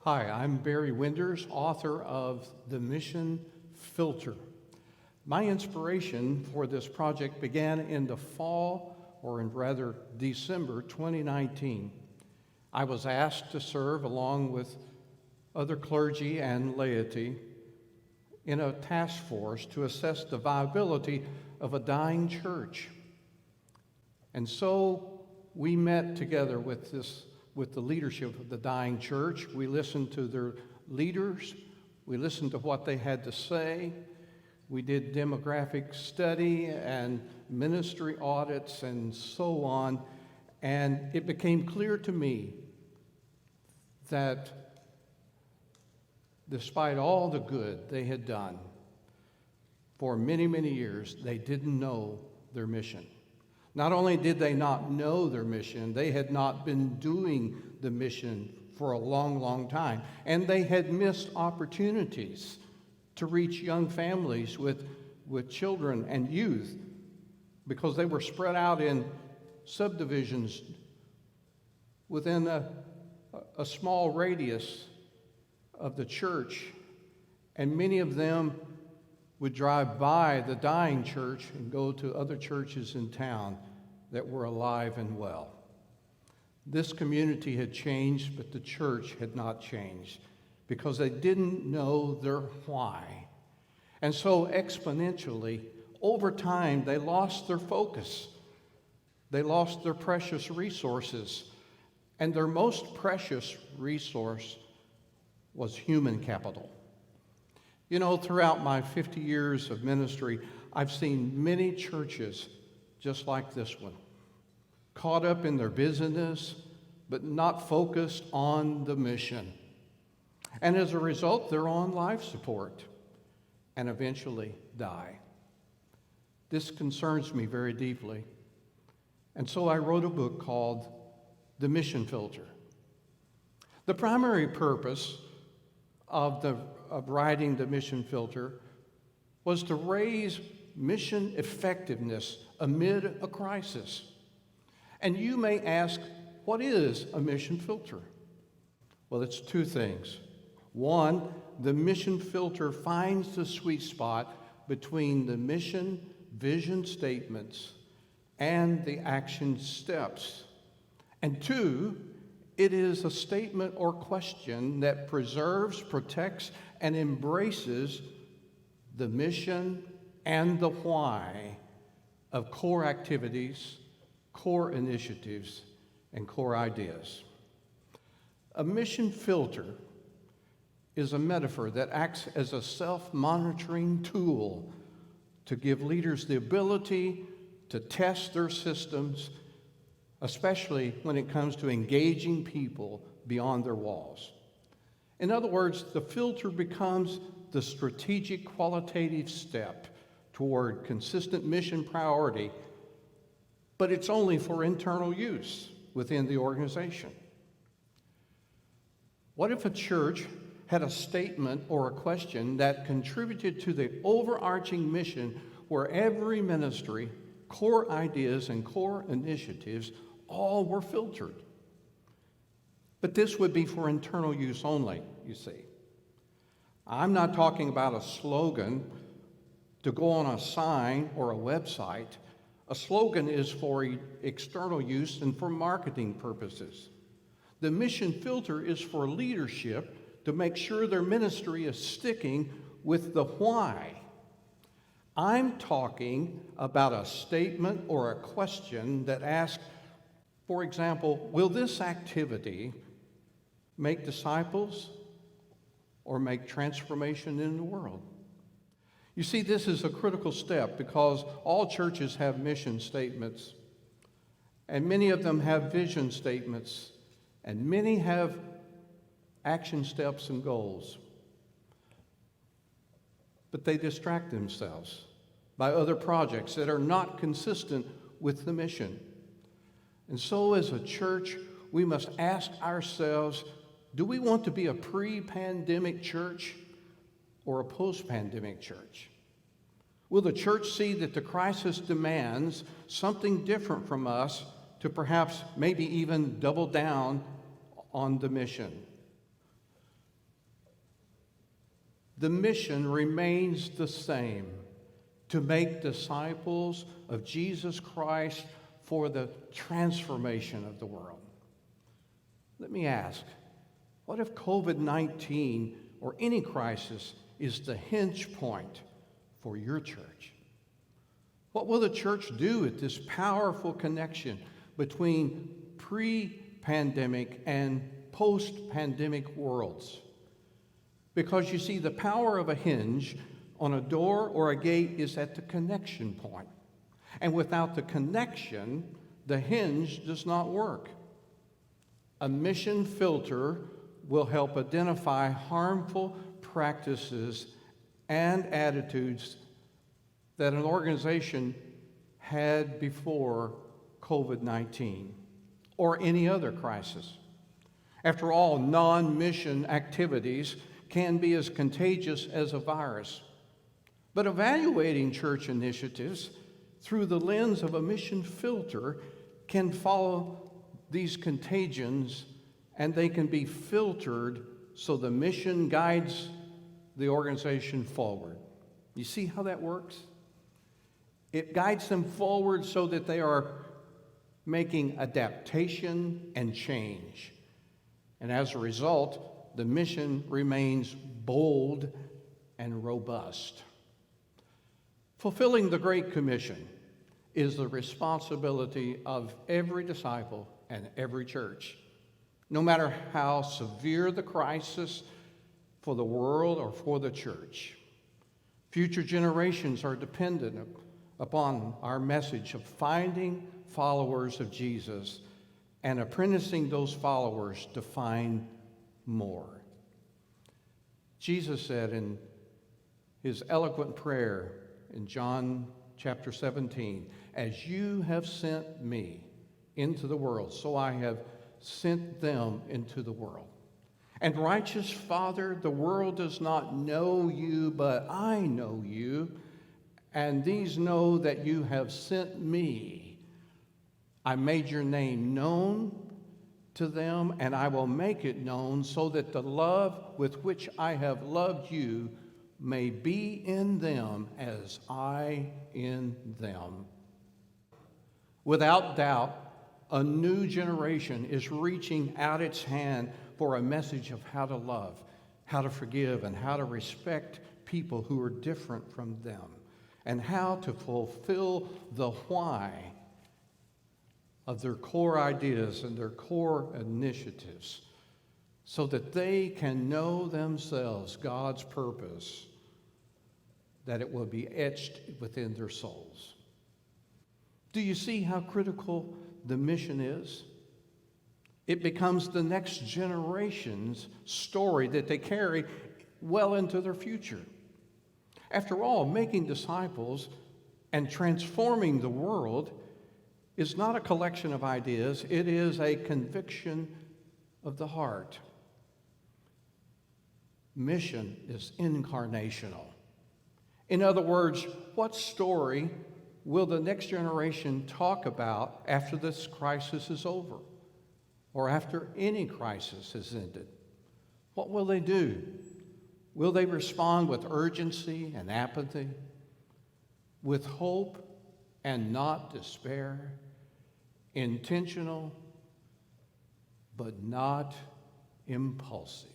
Hi, I'm Barry Winders, author of The Mission Filter. My inspiration for this project began in the fall, or in rather December 2019. I was asked to serve along with other clergy and laity in a task force to assess the viability of a dying church. And so we met together with the leadership of the dying church. We listened to their leaders. We listened to what they had to say. We did demographic study and ministry audits and so on. And it became clear to me that despite all the good they had done for many, many years, they didn't know their mission. Not only did they not know their mission, they had not been doing the mission for a long, long time. And they had missed opportunities to reach young families with children and youth because they were spread out in subdivisions within a small radius of the church. And many of them would drive by the dying church and go to other churches in town that were alive and well. This community had changed, but the church had not changed because they didn't know their why. And so exponentially, over time, they lost their focus. They lost their precious resources. And their most precious resource was human capital. You know, throughout my 50 years of ministry, I've seen many churches just like this one, caught up in their busyness, but not focused on the mission. And as a result, they're on life support and eventually die. This concerns me very deeply. And so I wrote a book called The Mission Filter. The primary purpose of writing The Mission Filter was to raise mission effectiveness amid a crisis. And you may ask, what is a mission filter? Well, it's two things. One, the mission filter finds the sweet spot between the mission vision statements and the action steps. And two, it is a statement or question that preserves, protects, and embraces the mission and the why of core activities, core initiatives, and core ideas. A mission filter is a metaphor that acts as a self-monitoring tool to give leaders the ability to test their systems, especially when it comes to engaging people beyond their walls. In other words, the filter becomes the strategic qualitative step toward consistent mission priority, but it's only for internal use within the organization. What if a church had a statement or a question that contributed to the overarching mission where every ministry, core ideas, and core initiatives all were filtered? But this would be for internal use only, you see. I'm not talking about a slogan to go on a sign or a website. A slogan is for external use and for marketing purposes. The mission filter is for leadership to make sure their ministry is sticking with the why. I'm talking about a statement or a question that asks, for example, will this activity make disciples or make transformation in the world? You see, this is a critical step because all churches have mission statements, and many of them have vision statements, and many have action steps and goals. But they distract themselves by other projects that are not consistent with the mission. And so as a church, we must ask ourselves, do we want to be a pre-pandemic church or a post-pandemic church? Will the church see that the crisis demands something different from us to perhaps maybe even double down on the mission? the mission remains the same: to make disciples of Jesus Christ for the transformation of the world. Let me ask, what if COVID-19 or any crisis is the hinge point for your church? What will the church do at this powerful connection between pre-pandemic and post-pandemic worlds? Because you see, the power of a hinge on a door or a gate is at the connection point. And without the connection, the hinge does not work. A mission filter will help identify harmful practices and attitudes that an organization had before COVID-19 or any other crisis. After all, non-mission activities can be as contagious as a virus. But evaluating church initiatives through the lens of a mission filter can follow these contagions, and they can be filtered so the mission guides the organization forward. You see how that works? It guides them forward so that they are making adaptation and change. And as a result, the mission remains bold and robust. Fulfilling the Great Commission is the responsibility of every disciple and every church. No matter how severe the crisis for the world or for the church, future generations are dependent upon our message of finding followers of Jesus and apprenticing those followers to find more. Jesus said in his eloquent prayer in John chapter 17, "As you have sent me into the world, so I have sent them into the world. And righteous Father, the world does not know you, but I know you, and these know that you have sent me. I made your name known to them, and I will make it known so that the love with which I have loved you may be in them as I in them." Without doubt, a new generation is reaching out its hand for a message of how to love, how to forgive, and how to respect people who are different from them, and how to fulfill the why of their core ideas and their core initiatives so that they can know themselves God's purpose, that it will be etched within their souls. Do you see how critical the mission is? It becomes the next generation's story that they carry well into their future. After all, making disciples and transforming the world is not a collection of ideas, it is a conviction of the heart. Mission is incarnational. In other words, what story will the next generation talk about after this crisis is over, or after any crisis has ended? What will they do? Will they respond with urgency and apathy, with hope and not despair, intentional but not impulsive?